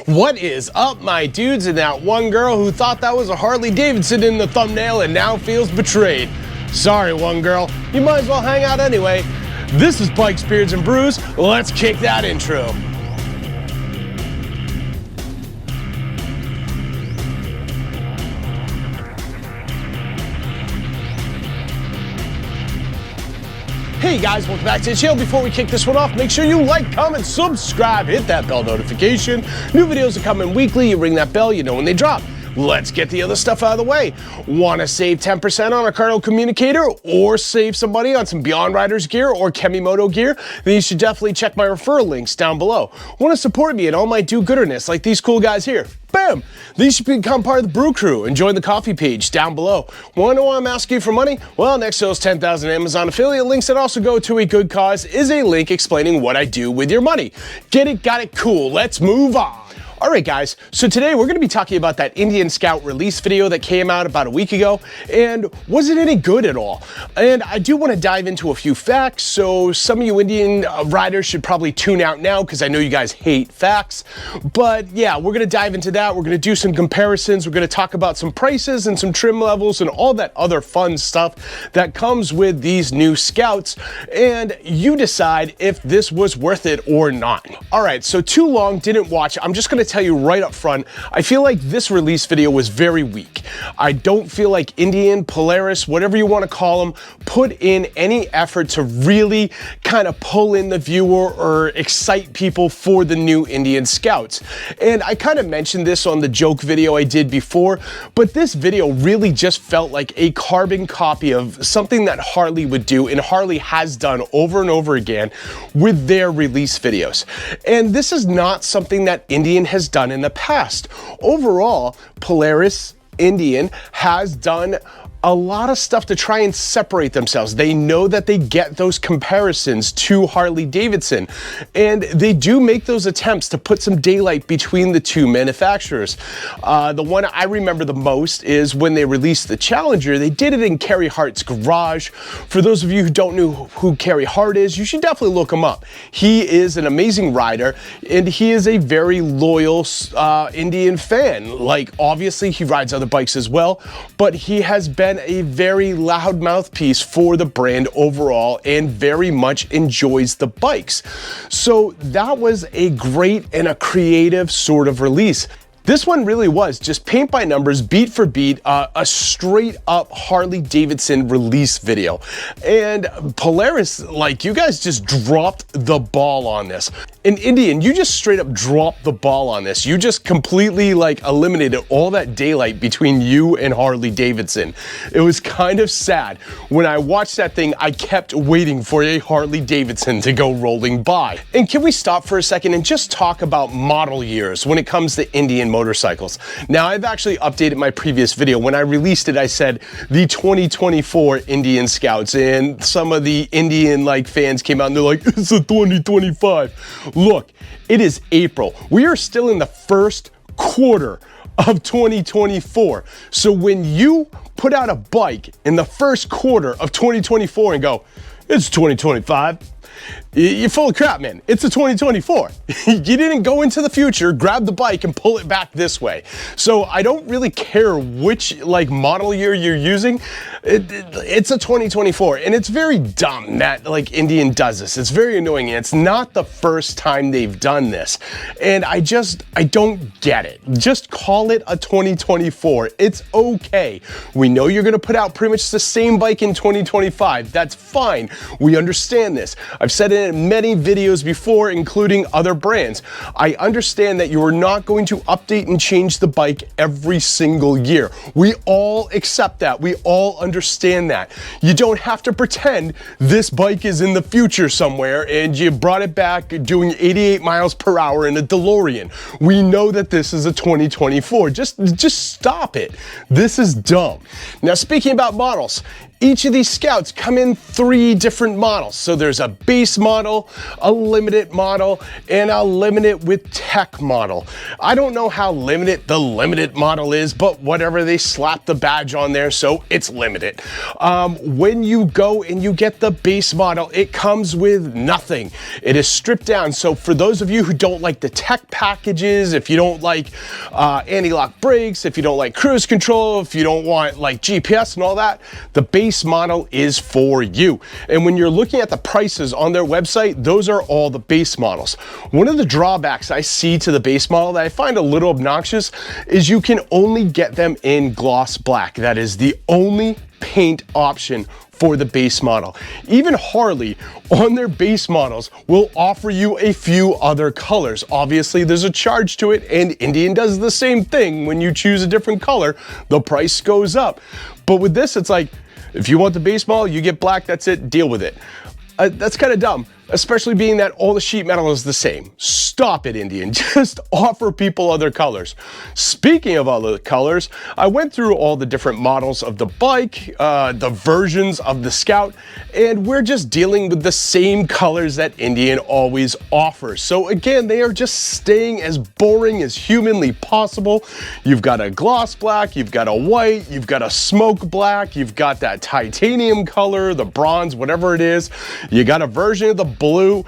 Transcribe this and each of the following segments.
What is up, my dudes, and that one girl who thought that was a Harley Davidson in the thumbnail and now feels betrayed? Sorry, one girl, you might as well hang out anyway. This is Bikes, Beards, and Brews. Let's kick that intro. Hey guys, welcome back to the channel. Before we kick this one off, make sure you like, comment, subscribe, hit that bell notification. New videos are coming weekly. You ring that bell, you know when they drop. Let's get the other stuff out of the way. Want to save 10% on a Krew communicator or save some money on some Beyond Riders gear or Kemimoto gear? Then you should definitely check my referral links down below. Want to support me and all my do-gooderness like these cool guys here? Bam! These should become part of the Brew Crew and join the coffee page down below. Want to know why I'm asking you for money? Well, next to those 10,000 Amazon affiliate links that also go to a good cause is a link explaining what I do with your money. Get it? Got it? Cool. Let's move on. All right, guys, so today we're going to be talking about that Indian Scout release video that came out about a week ago, and was it any good at all? And I do want to dive into a few facts, so some of you Indian riders should probably tune out now because I know you guys hate facts. But yeah, we're going to dive into that. We're going to do some comparisons. We're going to talk about some prices and some trim levels and all that other fun stuff that comes with these new Scouts, and you decide if this was worth it or not. All right, so too long, didn't watch. I'm just going to tell you right up front, I feel like this release video was very weak. I don't feel like Indian, Polaris, whatever you want to call them, put in any effort to really kind of pull in the viewer or excite people for the new Indian Scouts. And I kind of mentioned this on the joke video I did before, but this video really just felt like a carbon copy of something that Harley would do, and Harley has done over and over again with their release videos. And this is not something that Indian has done in the past. Overall, Polaris, Indian has done a lot of stuff to try and separate themselves. They know that they get those comparisons to Harley Davidson, and they do make those attempts to put some daylight between the two manufacturers. The one I remember the most is when they released the Challenger. They did it in Carey Hart's garage. For those of you who don't know who Carey Hart is, you should definitely look him up. He is an amazing rider, and he is a very loyal Indian fan. Like, obviously he rides other bikes as well, but he has been a very loud mouthpiece for the brand overall and very much enjoys the bikes. So that was a great and a creative sort of release. This one really was just paint by numbers, beat for beat, a straight up Harley Davidson release video. And Polaris, like, you guys just dropped the ball on this. In Indian, you just straight up dropped the ball on this. You just completely like eliminated all that daylight between you and Harley Davidson. It was kind of sad. When I watched that thing, I kept waiting for a Harley Davidson to go rolling by. And can we stop for a second and just talk about model years when it comes to Indian motorcycles? Now, I've actually updated my previous video. When I released it, I said the 2024 Indian Scouts, and some of the Indian like fans came out and they're like, it's a 2025. Look, it is April. We are still in the first quarter of 2024. So when you put out a bike in the first quarter of 2024 and go, it's 2025, you're full of crap, man. It's a 2024. You didn't go into the future, grab the bike and pull it back this way. So I don't really care which like model year you're using. It's a 2024, and it's very dumb that like Indian does this. It's very annoying, and it's not the first time they've done this. And I don't get it. Just call it a 2024. It's okay. We know you're gonna put out pretty much the same bike in 2025. That's fine. We understand this. I've said it in many videos before, including other brands. I understand that you are not going to update and change the bike every single year. We all accept that. We all understand that. You don't have to pretend this bike is in the future somewhere and you brought it back doing 88 miles per hour in a DeLorean. We know that this is a 2024. Just stop it. This is dumb. Now, speaking about models, Each of these Scouts come in 3 different models. So there's a base model, a limited model, and a limited with tech model. I don't know how limited the limited model is, but whatever, they slap the badge on there, so it's limited. When you go and you get the base model, it comes with nothing. It is stripped down. So for those of you who don't like the tech packages, if you don't like anti-lock brakes, if you don't like cruise control, if you don't want like GPS and all that, the base model is for you. And when you're looking at the prices on their website, those are all the base models. One of the drawbacks I see to the base model that I find a little obnoxious is you can only get them in gloss black. That is the only paint option for the base model. Even Harley on their base models will offer you a few other colors. Obviously there's a charge to it, and Indian does the same thing. When you choose a different color, the price goes up. But with this, it's like, if you want the base model, you get black, that's it, deal with it. That's kind of dumb, especially being that all the sheet metal is the same. Stop it, Indian. Just offer people other colors. Speaking of other colors, I went through all the different models of the bike, the versions of the Scout, and we're just dealing with the same colors that Indian always offers. So again, they are just staying as boring as humanly possible. You've got a gloss black, you've got a white, you've got a smoke black, you've got that titanium color, the bronze, whatever it is. You got a version of the blue.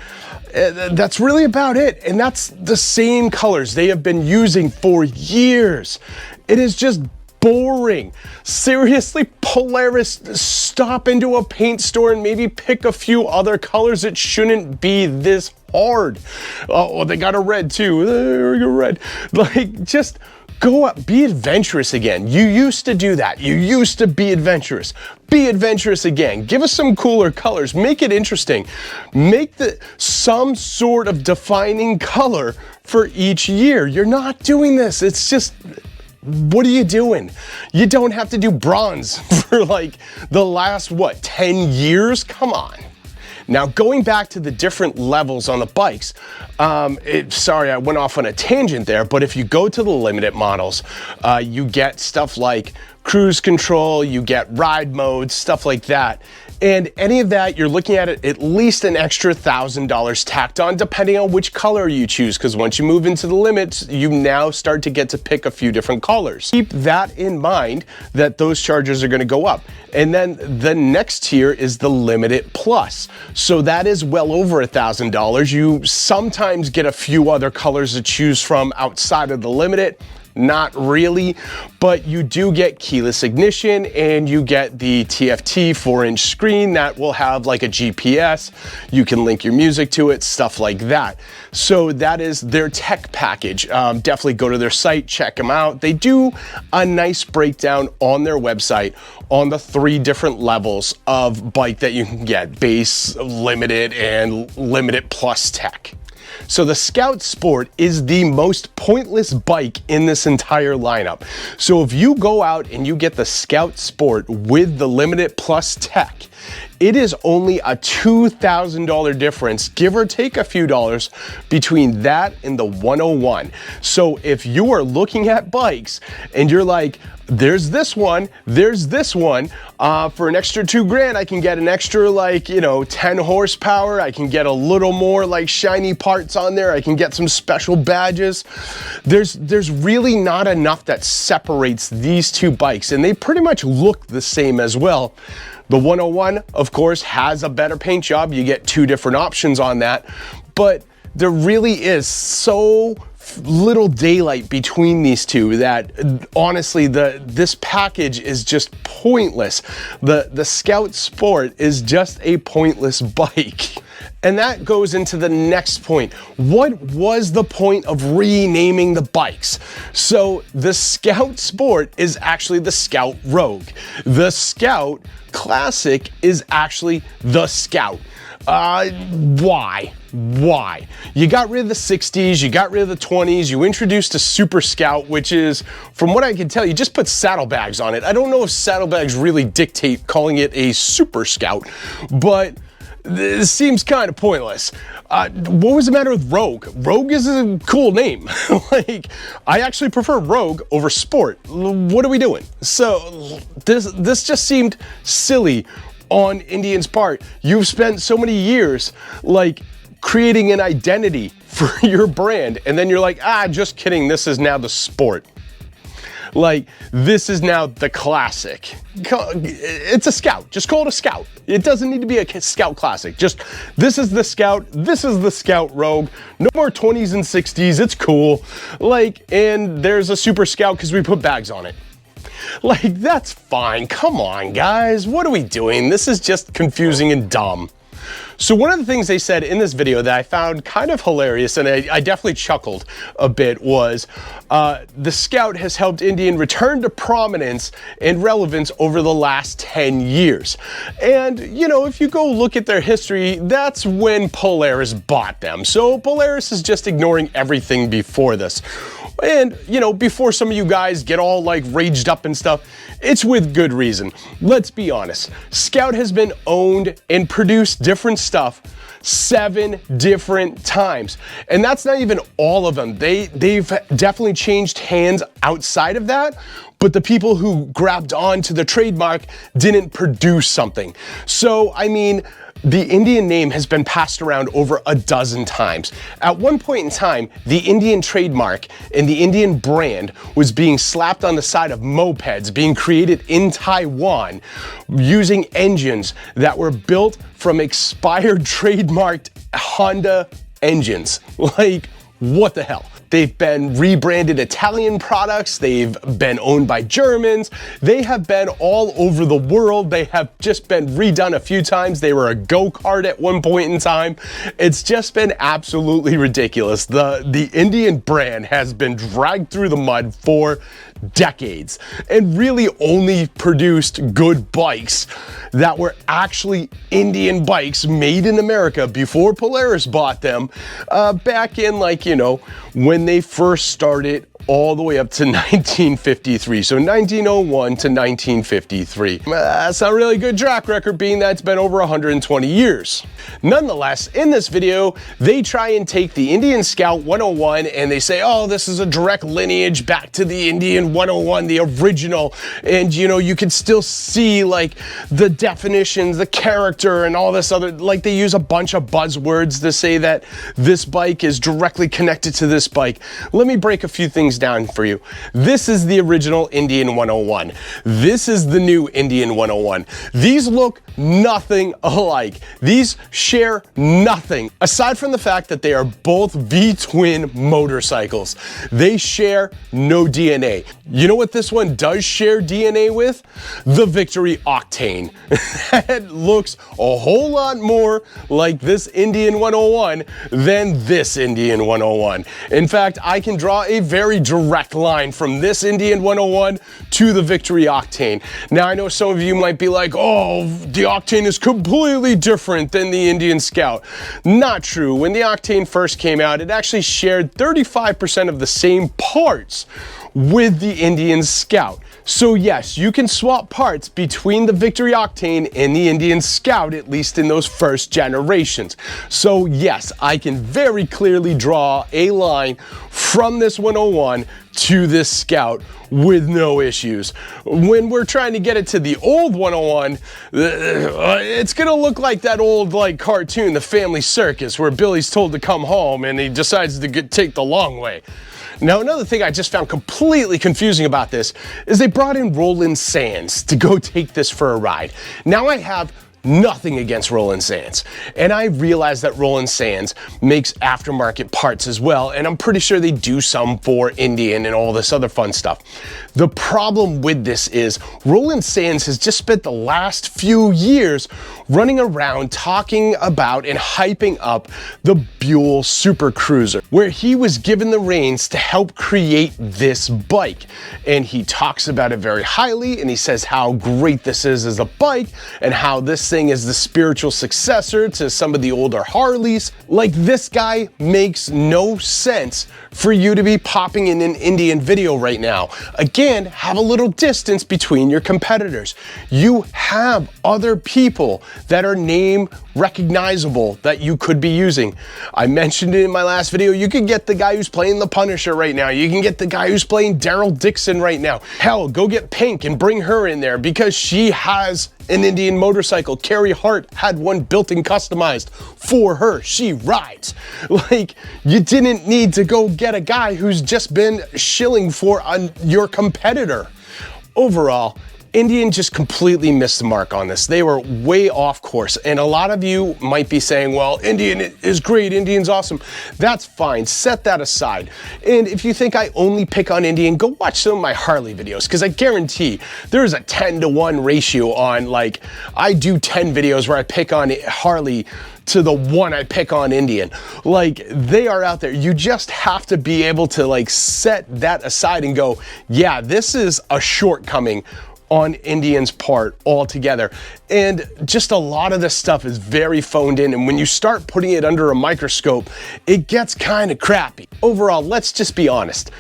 That's really about it. And that's the same colors they have been using for years. It is just boring. Seriously, Polaris, stop into a paint store and maybe pick a few other colors. It shouldn't be this hard. Oh, they got a red too. There we go, red. Like, just go up, be adventurous again. You used to do that. You used to be adventurous. Be adventurous again. Give us some cooler colors. Make it interesting. Make some sort of defining color for each year. You're not doing this. It's just, what are you doing? You don't have to do bronze for like the last, what, 10 years? Come on. Now, going back to the different levels on the bikes, sorry, I went off on a tangent there, but if you go to the limited models, you get stuff like cruise control, you get ride modes, stuff like that. And any of that, you're looking at it at least an extra $1,000 tacked on, depending on which color you choose, because once you move into the limits, you now start to get to pick a few different colors. Keep that in mind, that those charges are going to go up. And then the next tier is the Limited Plus. So that is well over $1,000. You sometimes get a few other colors to choose from outside of the Limited. Not really, but you do get keyless ignition and you get the TFT 4-inch screen that will have like a GPS. You can link your music to it, stuff like that. So that is their tech package. Definitely go to their site, check them out. They do a nice breakdown on their website on the 3 different levels of bike that you can get: base, limited, and limited plus tech. So the Scout Sport is the most pointless bike in this entire lineup. So if you go out and you get the Scout Sport with the Limited Plus Tech, it is only a $2,000 difference, give or take a few dollars, between that and the 101. So if you are looking at bikes and you're like, there's this one, for an extra $2,000, I can get an extra, like, 10 horsepower. I can get a little more like shiny parts on there. I can get some special badges. There's really not enough that separates these two bikes, and they pretty much look the same as well. The 101, of course, has a better paint job. You get 2 different options on that, but there really is so little daylight between these two that honestly this package is just pointless. The Scout Sport is just a pointless bike. And that goes into the next point. What was the point of renaming the bikes? So the Scout Sport is actually the Scout Rogue. The Scout Classic is actually the Scout. Why? You got rid of the 60s, you got rid of the 20s, you introduced a Super Scout, which is, from what I can tell, you just put saddlebags on it. I don't know if saddlebags really dictate calling it a Super Scout, but this seems kind of pointless. What was the matter with Rogue? Rogue is a cool name. Like, I actually prefer Rogue over Sport. What are we doing? So this just seemed silly on Indian's part. You've spent so many years like creating an identity for your brand, and then you're like, just kidding, this is now the Sport. Like, this is now the Classic. It's a Scout. Just call it a Scout. It doesn't need to be a Scout Classic. Just, this is the Scout. This is the Scout Rogue. No more 20s and 60s. It's cool. Like, and there's a Super Scout because we put bags on it. Like, that's fine. Come on, guys. What are we doing? This is just confusing and dumb. So one of the things they said in this video that I found kind of hilarious, and I definitely chuckled a bit, was the Scout has helped Indian return to prominence and relevance over the last 10 years. And, you know, if you go look at their history, that's when Polaris bought them. So Polaris is just ignoring everything before this. And, you know, before some of you guys get all like raged up and stuff, it's with good reason. Let's be honest. Scout has been owned and produced different stuff 7 different times. And that's not even all of them. They've definitely changed hands outside of that, but the people who grabbed onto the trademark didn't produce something. So, I mean, the Indian name has been passed around over a dozen times. At one point in time, the Indian trademark and the Indian brand was being slapped on the side of mopeds being created in Taiwan using engines that were built from expired trademarked Honda engines. Like, what the hell? They've been rebranded Italian products. They've been owned by Germans. They have been all over the world. They have just been redone a few times. They were a go-kart at one point in time. It's just been absolutely ridiculous. The Indian brand has been dragged through the mud for decades and really only produced good bikes that were actually Indian bikes made in America before Polaris bought them back in, like, you know, when they first started all the way up to 1953. So 1901 to 1953. That's not really a good track record, being that it's been over 120 years. Nonetheless, in this video, they try and take the Indian Scout 101 and they say, oh, this is a direct lineage back to the Indian 101, the original. And, you know, you can still see like the definitions, the character, and all this other, like they use a bunch of buzzwords to say that this bike is directly connected to this bike. Let me break a few things down for you. This is the original Indian 101. This is the new Indian 101. These look nothing alike. These share nothing aside from the fact that they are both V-twin motorcycles. They share no DNA. You know what this one does share DNA with? The Victory Octane. That looks a whole lot more like this Indian 101 than this Indian 101. In fact, I can draw a very direct line from this Indian 101 to the Victory Octane. Now, I know some of you might be like, oh, the Octane is completely different than the Indian Scout. Not true. When the Octane first came out, it actually shared 35% of the same parts with the Indian Scout. So yes, you can swap parts between the Victory Octane and the Indian Scout, at least in those first generations. So yes, I can very clearly draw a line from this 101 to this Scout with no issues. When we're trying to get it to the old 101, it's gonna look like that old like cartoon, The Family Circus, where Billy's told to come home and he decides to take the long way. Now, another thing I just found completely confusing about this is they brought in Roland Sands to go take this for a ride. Now, I have nothing against Roland Sands, and I realize that Roland Sands makes aftermarket parts as well, and I'm pretty sure they do some for Indian and all this other fun stuff. The problem with this is Roland Sands has just spent the last few years running around talking about and hyping up the Buell Super Cruiser, where he was given the reins to help create this bike. And he talks about it very highly, and he says how great this is as a bike and how this thing is the spiritual successor to some of the older Harleys. Like, this guy makes no sense for you to be popping in an Indian video right now. Again, have a little distance between your competitors. You have other people that are name recognizable that you could be using. I mentioned it in my last video. You could get the guy who's playing the Punisher right now. You can get the guy who's playing Daryl Dixon right now. Hell, go get Pink and bring her in there because she has an Indian motorcycle. Carrie Hart had one built and customized for her. She rides. Like, you didn't need to go get a guy who's just been shilling for your competitor. Overall, Indian just completely missed the mark on this. They were way off course. And a lot of you might be saying, well, Indian is great, Indian's awesome. That's fine, set that aside. And if you think I only pick on Indian, go watch some of my Harley videos, because I guarantee there's a 10-to-1 ratio on, like, I do 10 videos where I pick on Harley to the one I pick on Indian. Like, they are out there. You just have to be able to, like, set that aside and go, yeah, this is a shortcoming on Indian's part altogether. And just a lot of this stuff is very phoned in, and when you start putting it under a microscope, it gets kind of crappy. Overall, let's just be honest.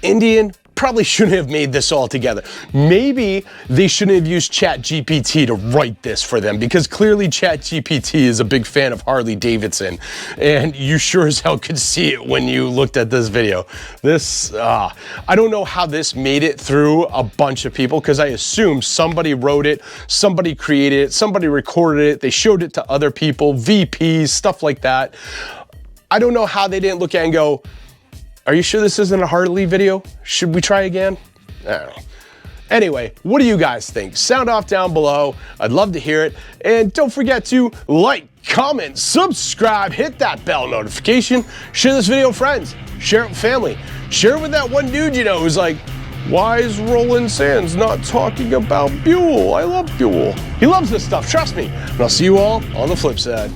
Indian probably shouldn't have made this all together. Maybe they shouldn't have used ChatGPT to write this for them, because clearly ChatGPT is a big fan of Harley Davidson, and you sure as hell could see it when you looked at this video. This, I don't know how this made it through a bunch of people, because I assume somebody wrote it, somebody created it, somebody recorded it, they showed it to other people, VPs, stuff like that. I don't know how they didn't look at it and go, are you sure this isn't a Harley video? Should we try again? I don't know. Anyway, what do you guys think? Sound off down below. I'd love to hear it. And don't forget to like, comment, subscribe, hit that bell notification, share this video with friends, share it with family, share it with that one dude you know who's like, why is Roland Sands not talking about Buell? I love Buell. He loves this stuff, trust me. And I'll see you all on the flip side.